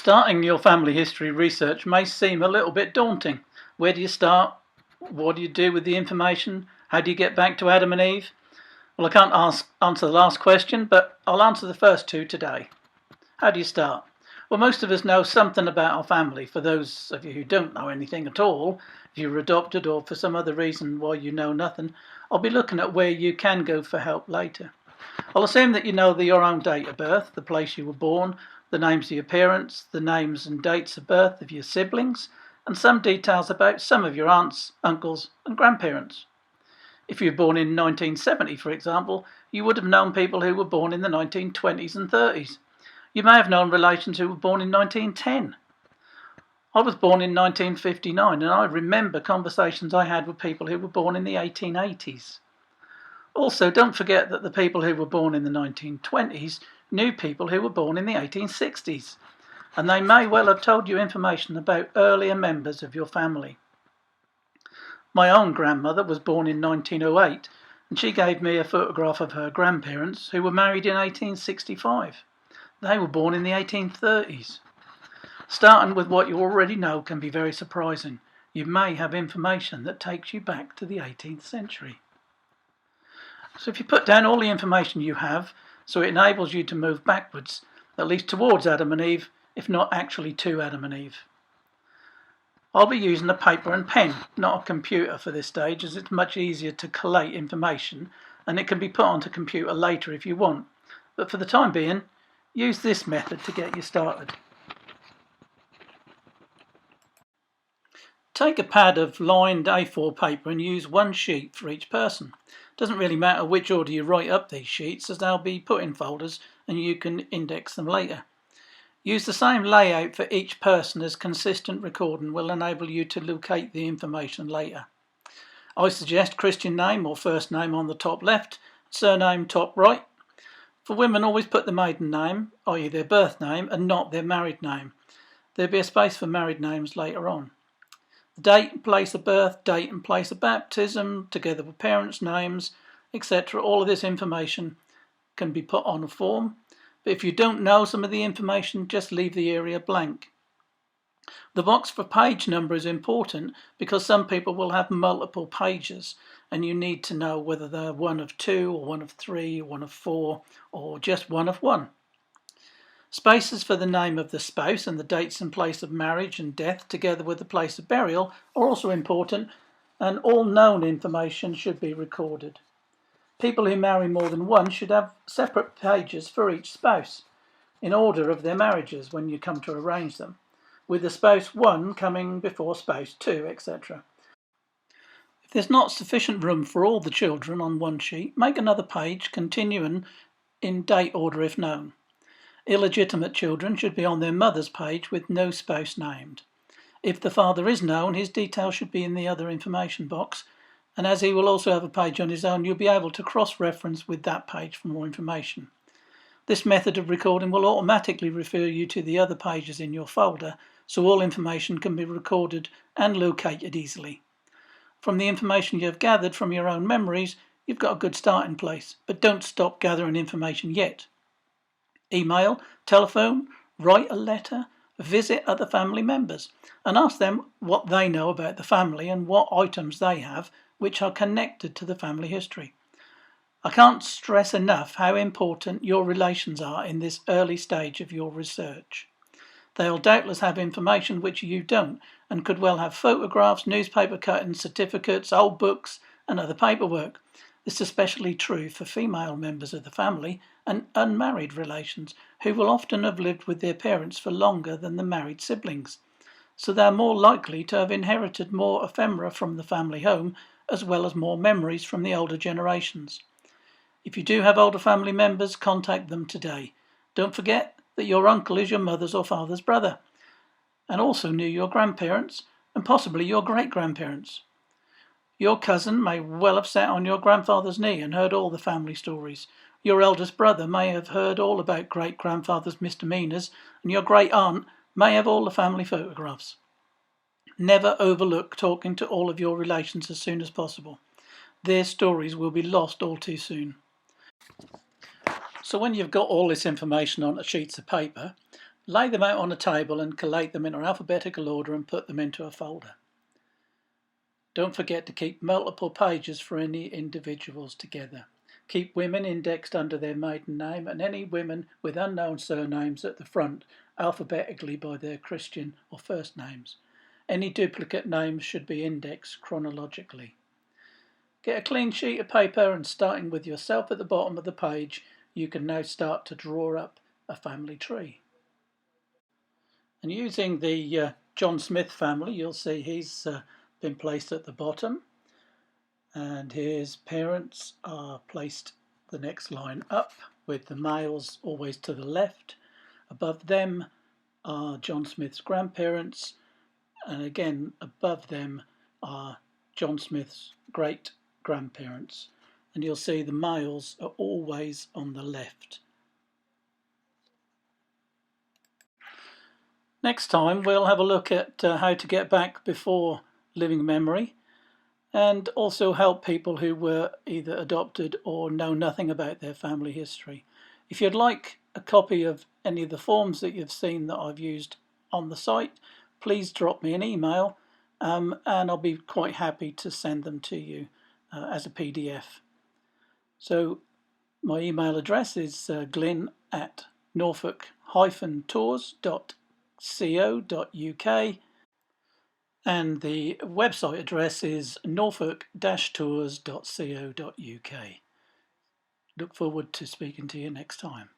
Starting your family history research may seem a little bit daunting. Where do you start? What do you do with the information? How do you get back to Adam and Eve? Well, I can't answer the last question, but I'll answer the first two today. How do you start? Well, most of us know something about our family. For those of you who don't know anything at all, if you were adopted or for some other reason why you know nothing, I'll be looking at where you can go for help later. I'll assume that you know your own date of birth, the place you were born, the names of your parents, the names and dates of birth of your siblings, and some details about some of your aunts, uncles, and grandparents. If you were born in 1970, for example, you would have known people who were born in the 1920s and 30s. You may have known relations who were born in 1910. I was born in 1959, and I remember conversations I had with people who were born in the 1880s. Also, don't forget that the people who were born in the 1920s knew people who were born in the 1860s, and they may well have told you information about earlier members of your family. My own grandmother was born in 1908, and she gave me a photograph of her grandparents who were married in 1865. They were born in the 1830s. Starting with what you already know can be very surprising. You may have information that takes you back to the 18th century. So if you put down all the information you have, so it enables you to move backwards, at least towards Adam and Eve, if not actually to Adam and Eve. I'll be using a paper and pen, not a computer for this stage, as it's much easier to collate information and it can be put onto a computer later if you want. But for the time being, use this method to get you started. Take a pad of lined A4 paper and use one sheet for each person. It doesn't really matter which order you write up these sheets, as they'll be put in folders and you can index them later. Use the same layout for each person, as consistent recording will enable you to locate the information later. I suggest Christian name or first name on the top left, surname top right. For women, always put the maiden name, i.e. their birth name, and not their married name. There'll be a space for married names later on. The date and place of birth, date and place of baptism, together with parents' names, etc. All of this information can be put on a form. But if you don't know some of the information, just leave the area blank. The box for page number is important because some people will have multiple pages and you need to know whether they're one of two or one of three or one of four or just one of one. Spaces for the name of the spouse and the dates and place of marriage and death, together with the place of burial, are also important, and all known information should be recorded. People who marry more than one should have separate pages for each spouse, in order of their marriages when you come to arrange them, with the spouse 1 coming before spouse 2, etc. If there's not sufficient room for all the children on one sheet, make another page continuing in date order if known. Illegitimate children should be on their mother's page with no spouse named. If the father is known, his details should be in the other information box, and as he will also have a page on his own, you'll be able to cross-reference with that page for more information. This method of recording will automatically refer you to the other pages in your folder, so all information can be recorded and located easily. From the information you have gathered from your own memories, you've got a good starting place, but don't stop gathering information yet. Email, telephone, write a letter, visit other family members and ask them what they know about the family and what items they have which are connected to the family history. I can't stress enough how important your relations are in this early stage of your research. They'll doubtless have information which you don't, and could well have photographs, newspaper cuttings, certificates, old books and other paperwork. This is especially true for female members of the family and unmarried relations, who will often have lived with their parents for longer than the married siblings. So they're more likely to have inherited more ephemera from the family home, as well as more memories from the older generations. If you do have older family members, contact them today. Don't forget that your uncle is your mother's or father's brother, and also knew your grandparents and possibly your great-grandparents. Your cousin may well have sat on your grandfather's knee and heard all the family stories. Your eldest brother may have heard all about great-grandfather's misdemeanours, and your great-aunt may have all the family photographs. Never overlook talking to all of your relations as soon as possible. Their stories will be lost all too soon. So when you've got all this information on sheets of paper, Lay them out on a table and collate them in alphabetical order and put them into a folder. Don't forget to keep multiple pages for any individuals together. Keep women indexed under their maiden name and any women with unknown surnames at the front, alphabetically by their Christian or first names. Any duplicate names should be indexed chronologically. Get a clean sheet of paper and starting with yourself at the bottom of the page, you can now start to draw up a family tree. And using the John Smith family, you'll see he's been placed at the bottom and his parents are placed the next line up with the males always to the left. Above them are John Smith's grandparents, and again above them are John Smith's great grandparents, and you'll see the males are always on the left. Next time we'll have a look at how to get back before living memory and also help people who were either adopted or know nothing about their family history. If you'd like a copy of any of the forms that you've seen that I've used on the site, please drop me an email and I'll be quite happy to send them to you as a PDF. So my email address is Glynn at Norfolk-Tours.co.uk and the website address is Norfolk-Tours.co.uk. Look forward to speaking to you next time.